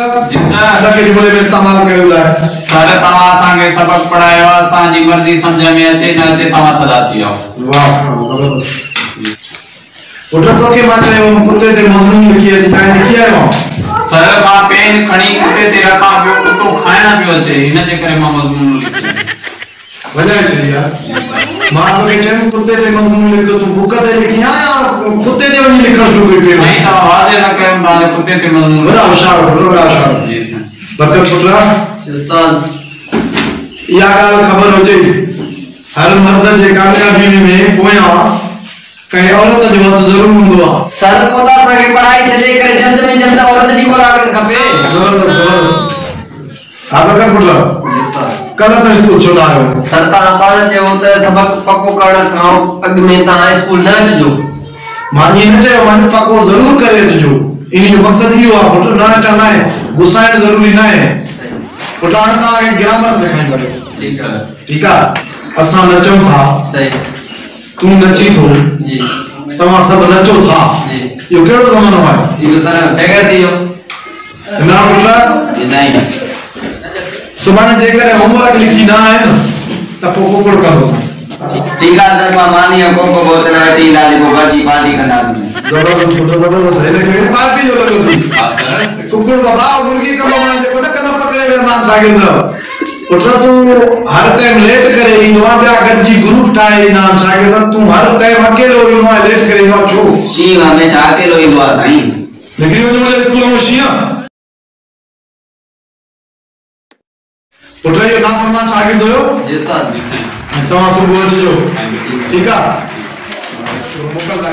जी sir अदा के जुमले में इस्तेमाल करेला सर तवा संगे सबक पढ़ायो असां जी मर्जी समझ में अचे न अचे तवा थदा थी आओ वाह जबरदस्त उठो तो के मां चयो कुत्ते ते मजनून लिखी है चाहे लिखी है सर मां पेन खणी कुत्ते ते रखा बियो कुत्तो खाइना पियो अचे इन जे करे मां मजनून लिखी वजह चली यार मां तो के चयो कुत्ते ते मजनून लिखो तू बुक ते लिखी या कुत्ते ते वनी लिखण शुरू कई नहीं तवा वाजे न कयो ताने कुत्ते ते मजनून बड़ा होशियार जी सर बरकत पुत्रा उस्ताद या गाल खबर हो जे हर मर्द जे कामयाबी में पोया कहीं औरत जो तो जरूर हुंदो सर पोता के पढ़ाई छले करे जल्द में जल्द औरत दी को लागत खपे जबरदस्त आप कर पुत्रा कल तो स्कूल छोड़ा है सर ता पाण जे हो त सबक पक्को कर खाओ अग में ता स्कूल न जो मानी न जे मन पक्को जरूर करे जो इन जो मकसद ही हुआ पुत्र ना चलना है गुस्सा जरूरी ना है पुत्र ता ग्रामर से खाई करे ठीक है ठीक है असा नचो था सही तू नची थो जी तमा सब नचो था जी यो केड़ो जमानो है यो सर बेगर दियो ना पुत्र नहीं सुभाने जे करे होमवर्क लिखी ना है ना त कोकोड़ करो ठीक है सर मानी को बहुत ना टी लाली को बाजी पार्टी करना जबरदस्त पुत्र जबरदस्त है लेकिन पार्टी जो लगो थी हां सर कुकुड़ बाबा मुर्गी का मामा जे को कना पकड़े वे नाम जागिंदर पुत्र तू हर टाइम लेट करे इनो आ गजी ग्रुप ठाए ना जागिंदर तू हर टाइम अकेलो इनो लेट करे ना छो शी हमेशा अकेलो इनो आ साईं लेकिन वो जो स्कूल में शिया पुत्र ये नाम फरमान शागिर्द हो जी उस्ताद जी सही तो सुबह जो ठीक है मोकल दा